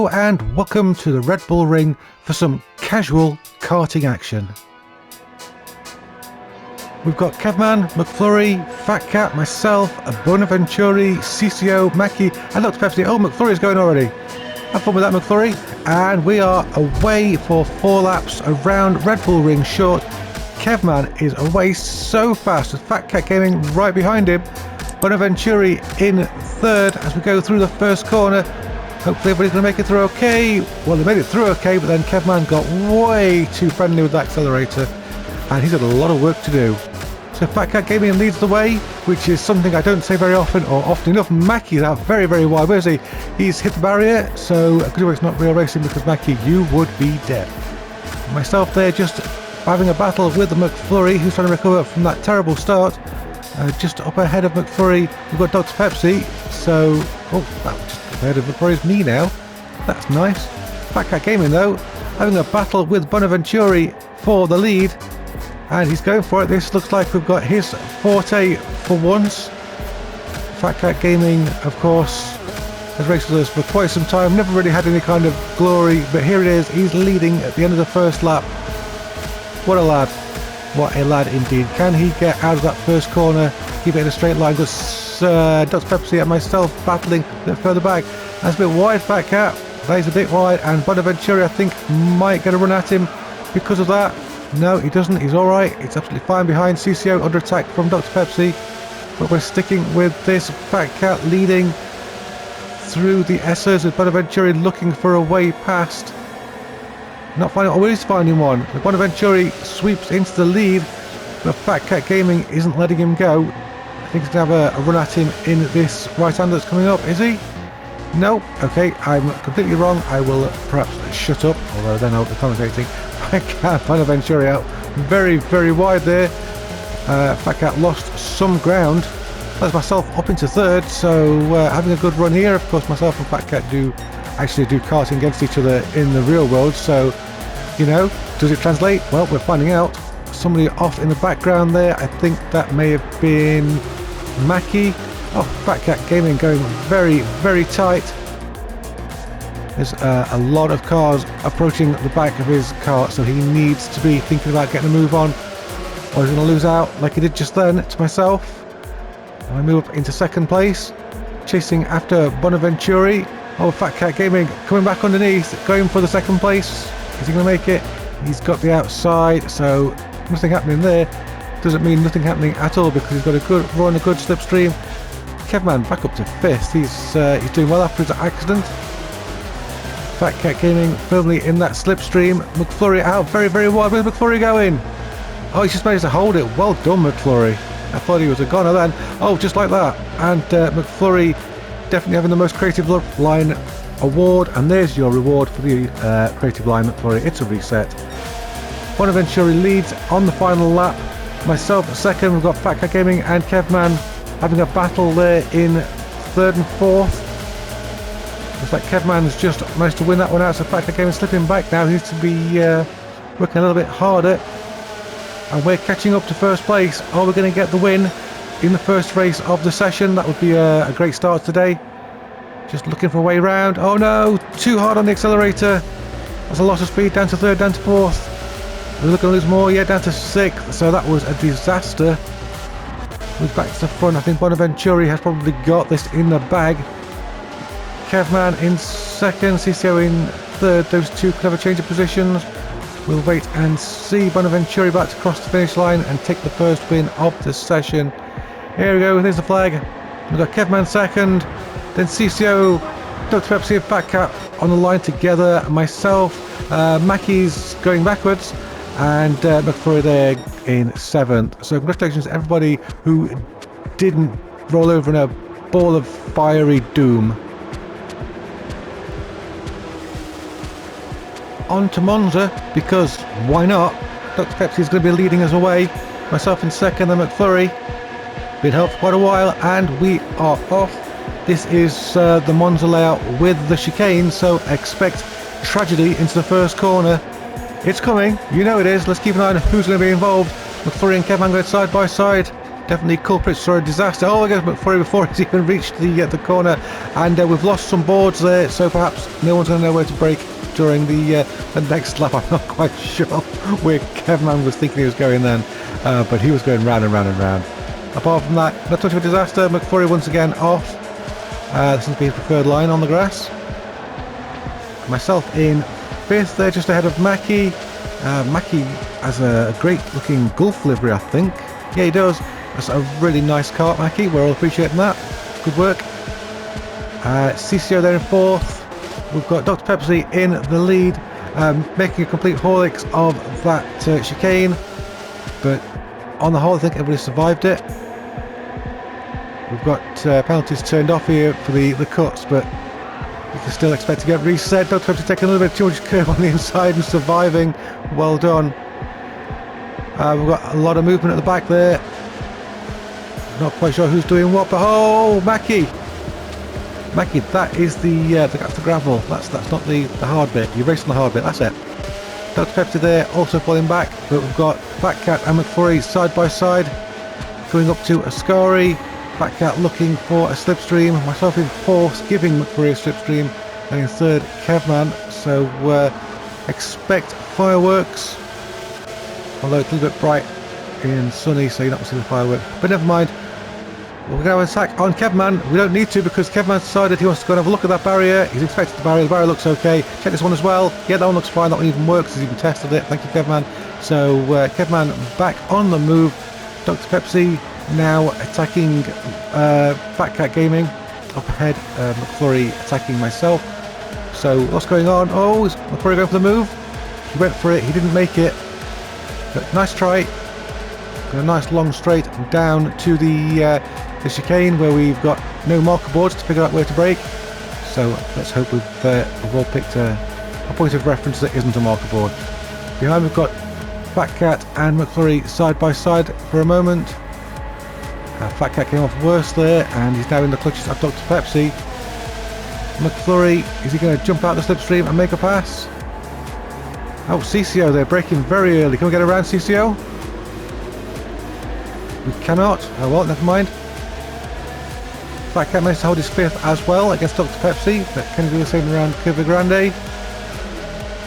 Hello and welcome to the Red Bull Ring for some casual karting action. We've got Kevman, McFlurry, Fat Cat, myself, Bonaventuri, CCO, Mackie and Dr. Pepsi. Oh, McFlurry's going already. Have fun with that, McFlurry. And we are away for 4 laps around Red Bull Ring short. Kevman is away so fast with Fat Cat Gaming right behind him. Bonaventuri in third as we go through the first corner. Hopefully everybody's going to make it through okay. Well, they made it through okay, but then Kevman got way too friendly with the accelerator and he's got a lot of work to do. So Fat Cat Gaming leads the way, which is something I don't say very often, or often enough. Mackie's out very, very wide. Where is he? He's hit the barrier, so a good way it's not real racing because Mackie, you would be dead. Myself there just having a battle with the McFlurry, who's trying to recover from that terrible start. Just up ahead of McFlurry, we've got Dr. Pepsi, so... Oh, that was just ahead of McFlurry's me now. That's nice. Fat Cat Gaming, though, having a battle with Bonaventuri for the lead. And he's going for it. This looks like we've got his forte for once. Fat Cat Gaming, of course, has raced with us for quite some time. Never really had any kind of glory, but here it is. He's leading at the end of the first lap. What a lad. What a lad indeed. Can he get out of that first corner? Keep it in a straight line. Just Dr. Pepsi and myself battling a bit further back. That's a bit wide, Fat Cat. That is a bit wide, and Bonaventuri, I think, might get a run at him because of that. No, he doesn't. He's alright. It's absolutely fine behind CCO, under attack from Dr. Pepsi. But we're sticking with this. Fat Cat leading through the S's with Bonaventuri looking for a way past. Not finding, oh, he's finding one. The Bonaventuri sweeps into the lead, but Fat Cat Gaming isn't letting him go. I think he's going to have a run at him in this right-hander that's coming up, is he? No. Okay, I'm completely wrong. I will perhaps shut up, although then I'll be commentating. Fat Cat, Bonaventuri out very, very wide there. Fat Cat lost some ground. That's myself up into third, so having a good run here. Of course, myself and Fat Cat do karting against each other in the real world, so, you know, does it translate? Well, we're finding out. Somebody off in the background there, I think that may have been Mackie. Oh, Fat Cat Gaming going very, very tight. There's a lot of cars approaching the back of his car, so he needs to be thinking about getting a move on, or he's going to lose out like he did just then to myself. And I move up into second place, chasing after Bonaventuri. Oh, Fat Cat Gaming coming back underneath, going for the second place. Is he going to make it? He's got the outside, so nothing happening there. Doesn't mean nothing happening at all because he's got a good run, a good slipstream. Kevman back up to 5th. He's doing well after his accident. Fat Cat Gaming firmly in that slipstream. McFlurry out very, very wide. Where's McFlurry going? Oh, he's just managed to hold it. Well done, McFlurry. I thought he was a goner then. Oh, just like that. And McFlurry definitely having the most creative line award, and there's your reward for the creative line, McFlurry. It's a reset. Bonaventuri leads on the final lap. Myself second. We've got Fat Cat Gaming and Kevman having a battle there in third and fourth. Looks like Kevman's just managed to win that one out, so Fat Cat Gaming slipping back now. He needs to be working a little bit harder, and we're catching up to first place. Are we going to get the win in the first race of the session? That would be a great start today. Just looking for a way round. Oh no, too hard on the accelerator. That's a lot of speed, down to third, down to fourth. We're looking to lose more, yeah, down to 6th. So that was a disaster. Moves back to the front. I think Bonaventuri has probably got this in the bag. Kevman in second, CCO in third. Those two could have a change of positions. We'll wait and see. Bonaventuri about to cross the finish line and take the first win of the session. Here we go, there's the flag. We've got Kevman second, then CCO, Dr. Pepsi and Fat Cat on the line together. Myself, Mackie's going backwards, and McFlurry there in 7th. So congratulations to everybody who didn't roll over in a ball of fiery doom. On to Monza, because why not? Dr. Pepsi is going to be leading us away. Myself in second, then McFlurry. Been helped for quite a while, and we are off. This is the Monza layout with the chicane, so expect tragedy into the first corner. It's coming, you know it is. Let's keep an eye on who's going to be involved. McFlurry and Kevman going side by side. definitely culprits for a disaster. Oh, I guess McFlurry before he's even reached the corner, and we've lost some boards there, so perhaps no one's going to know where to brake during the next lap. I'm not quite sure where Kevman was thinking he was going then, but he was going round and round and round. Apart from that, not much of a disaster. McFlurry once again off. This seems to be his preferred line on the grass. Myself in 5th there, just ahead of Mackie. Mackie has a great looking Gulf livery, I think. Yeah, he does. That's a really nice kart, Mackie. We're all appreciating that. Good work. CCO there in 4th. We've got Dr. Pepsi in the lead, making a complete Horlicks of that chicane. But on the whole, I think everybody survived it. We've got penalties turned off here for the cuts, but you can still expect to get reset. Dr. Pepsi taking a little bit too much curve on the inside and surviving. Well done. We've got a lot of movement at the back there. Not quite sure who's doing what, but oh, Mackie, that is that's the gravel. That's not the hard bit. You're racing the hard bit. That's it. Dr. Pepsi there also falling back, but we've got Fat Cat and McFlurry side by side, going up to Ascari. Fat Cat looking for a slipstream. Myself in 4th, giving McFlurry a slipstream, and in 3rd, Kevman. So expect fireworks. Although it's a little bit bright and sunny, so you're not going to see the fireworks. But never mind. We're going to attack on Kevman. We don't need to, because Kevman decided he wants to go and have a look at that barrier. He's inspected the barrier. The barrier looks okay. Check this one as well. Yeah, that one looks fine. That one even works. He's even tested it. Thank you, Kevman. So Kevman back on the move. Dr. Pepsi now attacking Fat Cat Gaming. Up ahead, McFlurry attacking myself. So what's going on? Oh, is McFlurry going for the move? He went for it. He didn't make it. But nice try. Got a nice long straight down to the chicane where we've got no marker boards to figure out where to brake. So let's hope we've all picked a point of reference that isn't a marker board. Behind we've got Fat Cat and McFlurry side by side for a moment. Fat Cat came off worse there, and he's now in the clutches of Dr. Pepsi. McFlurry, is he going to jump out the slipstream and make a pass? Oh, CCO, they're braking very early. Can we get around CCO? We cannot. Oh well, never mind. Fat Cat managed to hold his 5th as well against Dr. Pepsi, but can he do the same around Curva Grande?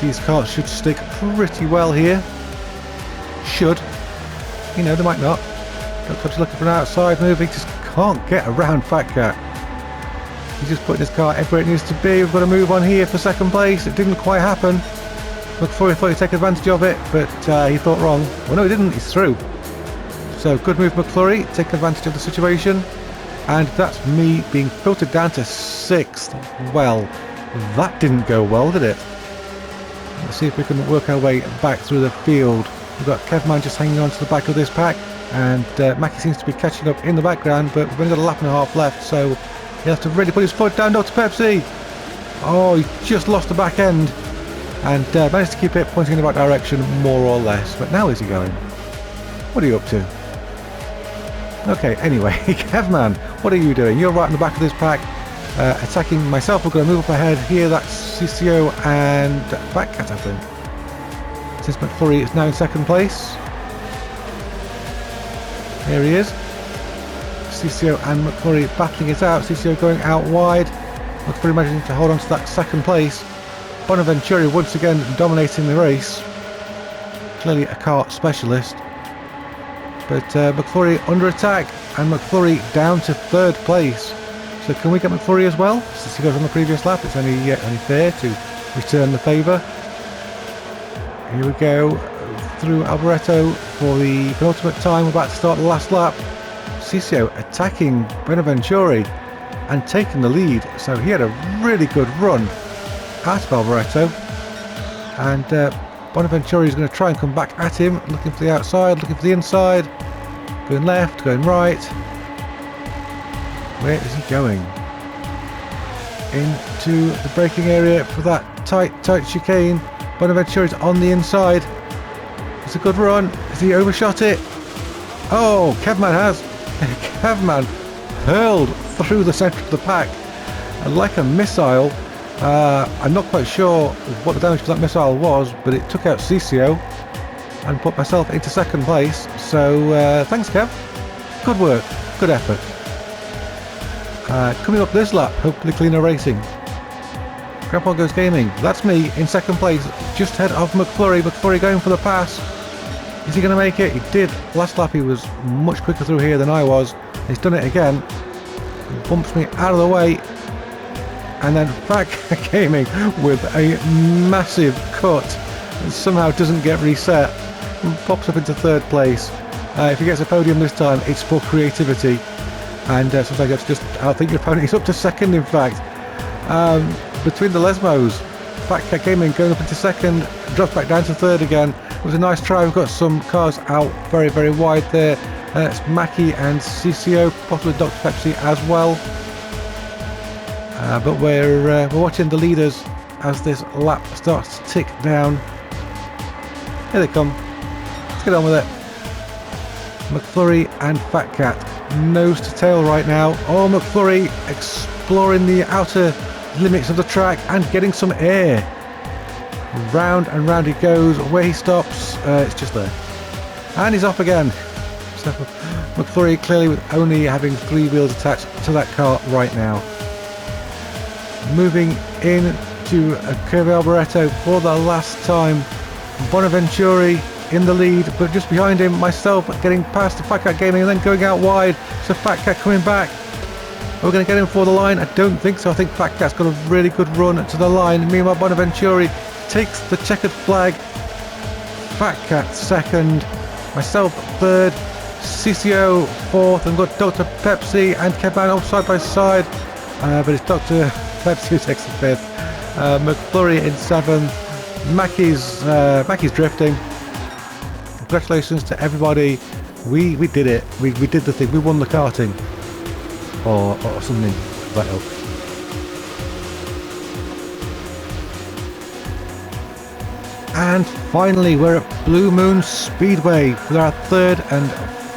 These cars should stick pretty well here. Should. You know, they might not. Dr. Pepsi looking for an outside move. He just can't get around Fat Cat. He's just putting his car everywhere it needs to be. We've got to move on here for 2nd place. It didn't quite happen. McFlurry thought he'd take advantage of it, but he thought wrong. Well, no, he didn't. He's through. So good move, McFlurry, taking advantage of the situation. And that's me being filtered down to 6th. Well, that didn't go well, did it? Let's see if we can work our way back through the field. We've got Kevman just hanging on to the back of this pack, and Mackie seems to be catching up in the background, but we've only got a lap and a half left, so he'll have to really put his foot down. Dr. Pepsi! Oh, he just lost the back end, and managed to keep it pointing in the right direction, more or less. But now where's he going? What are you up to? Okay, anyway, Kevman, what are you doing? You're right in the back of this pack, attacking myself. We're going to move up ahead here. That's CCO and Fat Cat, I think. Since McFlurry is now in 2nd place. Here he is. CCO and McFlurry battling it out. CCO going out wide. McFlurry managing to hold on to that 2nd place. Bonaventura once again dominating the race. Clearly a kart specialist. But McFlurry under attack, and McFlurry down to 3rd place. So can we get McFlurry as well? Since he goes on the previous lap, it's only fair to return the favour. Here we go through Alboreto for the penultimate time. We're about to start the last lap. CCO attacking Bonaventura and taking the lead. So he had a really good run at Alboreto, and Bonaventura is going to try and come back at him, looking for the outside, looking for the inside, going left, going right. Where is he going? Into the braking area for that tight chicane. Bonaventura is on the inside. It's a good run. Has he overshot it? Oh, Kevman has. Kevman hurled through the centre of the pack like a missile. I'm not quite sure what the damage to that missile was, but it took out CCO and put myself into 2nd place. So thanks, Kev. Good work, good effort. Coming up this lap, hopefully cleaner racing. Grandpa Goes Gaming, that's me in second place, just ahead of McFlurry. McFlurry going for the pass. Is he going to make it? He did. Last lap he was much quicker through here than I was. He's done it again. He bumps me out of the way. And then Fat Cat Gaming with a massive cut. And somehow doesn't get reset. And pops up into third place. If he gets a podium this time, it's for creativity. And sometimes I just outthink your opponent. He's up to second, in fact. Between the Lesmos, Fat Cat Gaming going up into second, drops back down to third again. It was a nice try. We've got some cars out very, very wide there. It's Mackie and CCO, possibly Dr. Pepsi as well. But we're watching the leaders as this lap starts to tick down. Here they come. Let's get on with it. McFlurry and Fat Cat nose to tail right now. Oh, McFlurry exploring the outer limits of the track and getting some air. Round and round he goes. Where he stops, it's just there. And he's off again. So McFlurry clearly with only having 3 wheels attached to that car right now. Moving in to Curve Alboreto for the last time. Bonaventuri in the lead, but just behind him, myself getting past the Fat Cat Gaming and then going out wide. So Fat Cat coming back. Are we going to get him for the line? I don't think so. I think Fat Cat's got a really good run to the line. Meanwhile, Bonaventuri takes the checkered flag. Fat Cat second. Myself third. CCO fourth. And we've got Dr. Pepsi and Kevin all side by side. But it's Dr. Pepsi who takes the fifth. McFlurry in seventh. Mackie's drifting. Congratulations to everybody. We did it. We did the thing. We won the karting. Or something like that. And finally we're at Blue Moon Speedway for our third and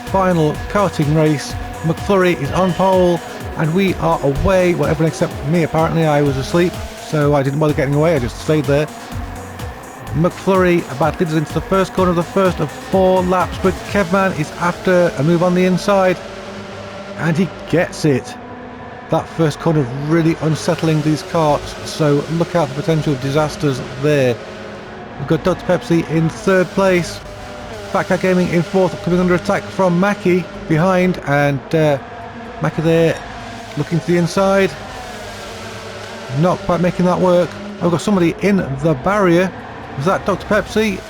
final karting race. McFlurry is on pole and we are away. Well, everyone except me apparently. I was asleep, so I didn't bother getting away. I just stayed there. McFlurry about leads into the first corner of the first of 4 laps, but Kevman is after a move on the inside. And he gets it. That first corner really unsettling these karts, so look out for potential disasters there. We've got Dr. Pepsi in third place. Fat Cat Gaming in fourth, coming under attack from Mackie behind, and Mackie there looking to the inside. Not quite making that work. I've got somebody in the barrier. Was that Dr. Pepsi?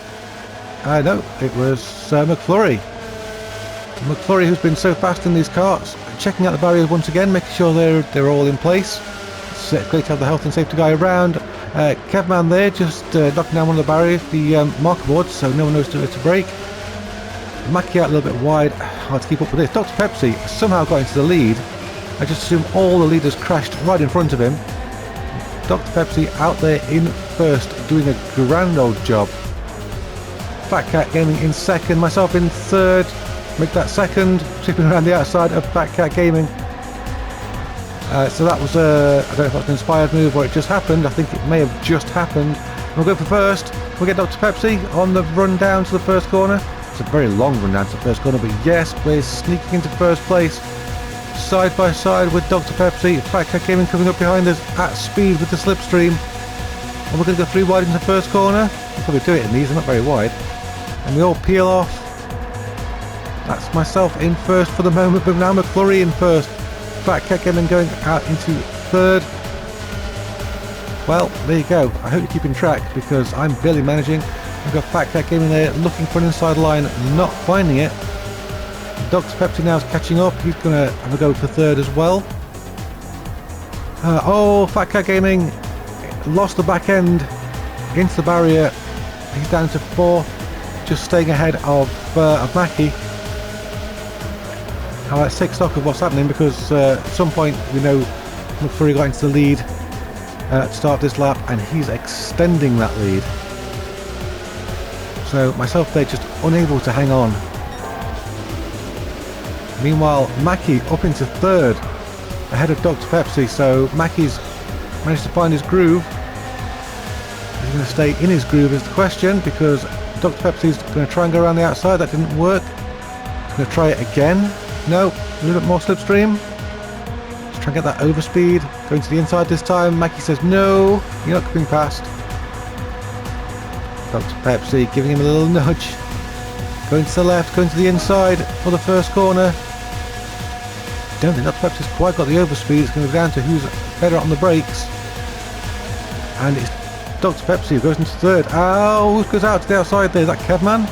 No, it was McFlurry. McFlurry, who's been so fast in these karts, checking out the barriers once again, making sure they're all in place. It's great to have the health and safety guy around. Kevman there just knocking down one of the barriers, the marker boards, so no one knows to brake. Mackie out a little bit wide, hard to keep up with this. Dr. Pepsi somehow got into the lead. I just assume all the leaders crashed right in front of him. Dr. Pepsi out there in first, doing a grand old job. Fat Cat Gaming in second, myself in third. Make that second, zipping around the outside of Fat Cat Gaming. So that was I don't know if that's an inspired move or it just happened. I think it may have just happened. We'll go for first. We'll get Dr. Pepsi on the run down to the first corner. It's a very long run down to the first corner, but yes, we're sneaking into first place. Side by side with Dr. Pepsi. Fat Cat Gaming coming up behind us at speed with the slipstream. And we're going to go 3 wide into the first corner. We'll probably do it in these, they're not very wide. And we all peel off. That's myself in first for the moment, but now McFlurry in first. Fat Cat Gaming going out into third. Well, there you go. I hope you're keeping track because I'm barely managing. We've got Fat Cat Gaming there looking for an inside line, not finding it. Dr. Pepsi now is catching up. He's going to have a go for third as well. Fat Cat Gaming lost the back end into the barrier. He's down to fourth, just staying ahead of Mackie. Let's take stock of what's happening because at some point we know McFlurry got into the lead to start this lap and he's extending that lead. So myself there just unable to hang on. Meanwhile, Mackie up into third ahead of Dr. Pepsi, so Mackie's managed to find his groove. Is he going to stay in his groove is the question, because Dr. Pepsi's going to try and go around the outside. That didn't work. He's going to try it again. No, a little bit more slipstream. Let's try and get that overspeed. Going to the inside this time. Mackie says, no, you're not coming past. Dr. Pepsi giving him a little nudge. Going to the left, going to the inside for the first corner. Don't think Dr. Pepsi's quite got the overspeed. It's going to go down to who's better on the brakes. And it's Dr. Pepsi who goes into third. Oh, who goes out to the outside there? Is that Kevman?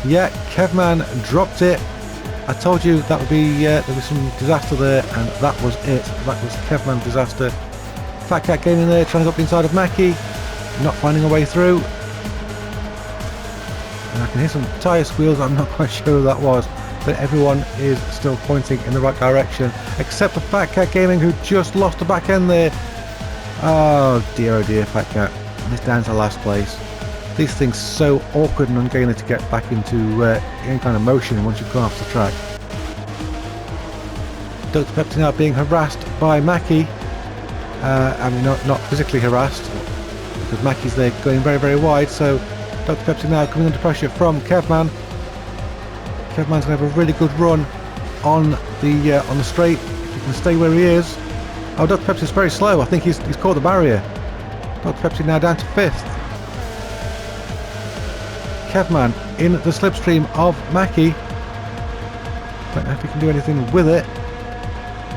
Yeah, Kevman dropped it. I told you that would be there was some disaster there, and that was it. That was Kevman disaster. Fat Cat getting in there, trying to go up the inside of Mackie, not finding a way through. And I can hear some tyre squeals. I'm not quite sure who that was, but everyone is still pointing in the right direction, except for Fat Cat Gaming, who just lost the back end there. Oh dear, Fat Cat. And it's down to last place. These things so awkward and ungainly to get back into any kind of motion once you've gone off the track. Dr. Pepsi now being harassed by Mackie. I mean, not physically harassed, because Mackie's there going very, very wide. So Dr. Pepsi now coming under pressure from Kevman. Kevman's going to have a really good run on the straight if he can stay where he is. Oh, Dr. Pepsi's very slow. I think he's caught the barrier. Dr. Pepsi now down to 5th. Kevman in the slipstream of Mackie. Don't know if he can do anything with it.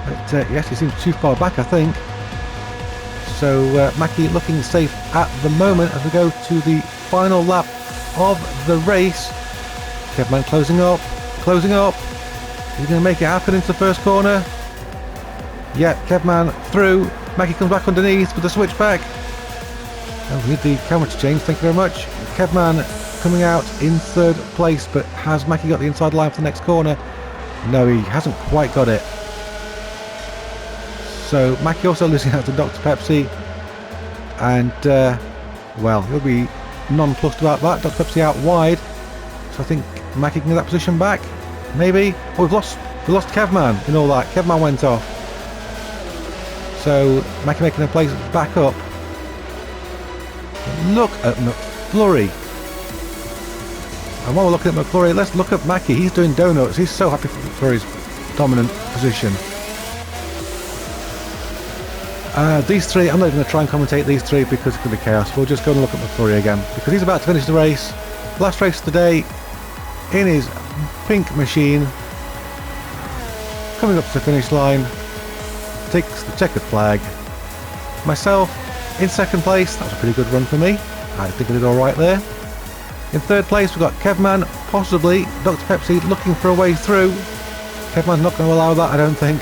But he actually seems too far back, I think. So Mackie looking safe at the moment as we go to the final lap of the race. Kevman closing up. He's going to make it happen into the first corner. Yeah, Kevman through. Mackie comes back underneath with the switchback. Oh, we need the camera to change, thank you very much. Kevman coming out in 3rd place, but has Mackie got the inside line for the next corner? No, he hasn't quite got it. So Mackie also losing out to Dr. Pepsi, and well, he'll be nonplussed about that. Dr. Pepsi out wide, so I think Mackie can get that position back, maybe. Oh, we lost Kevman in all that. Kevman went off, so Mackie making a place back up. Look at McFlurry. And while we're looking at McFlurry, let's look at Mackie. He's doing donuts. He's so happy for his dominant position. These three, I'm not even going to try and commentate these three because it's going to be chaos. We'll just go and look at McFlurry again, because he's about to finish the race. Last race of the day in his pink machine. Coming up to the finish line. Takes the checkered flag. Myself in 2nd place. That was a pretty good run for me. I think I did alright there. In 3rd place we've got Kevman, possibly Dr. Pepsi looking for a way through. Kevman's not going to allow that, I don't think.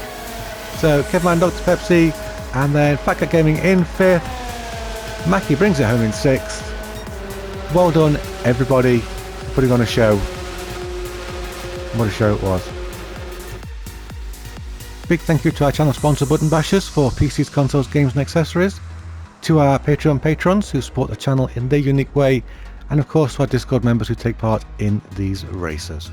So Kevman, Dr. Pepsi, and then Fat Cat Gaming in 5th. Mackie brings it home in 6th. Well done everybody for putting on a show. What a show it was. Big thank you to our channel sponsor Button Bashers for PCs, consoles, games and accessories. To our Patreon patrons who support the channel in their unique way, and of course to our Discord members who take part in these races.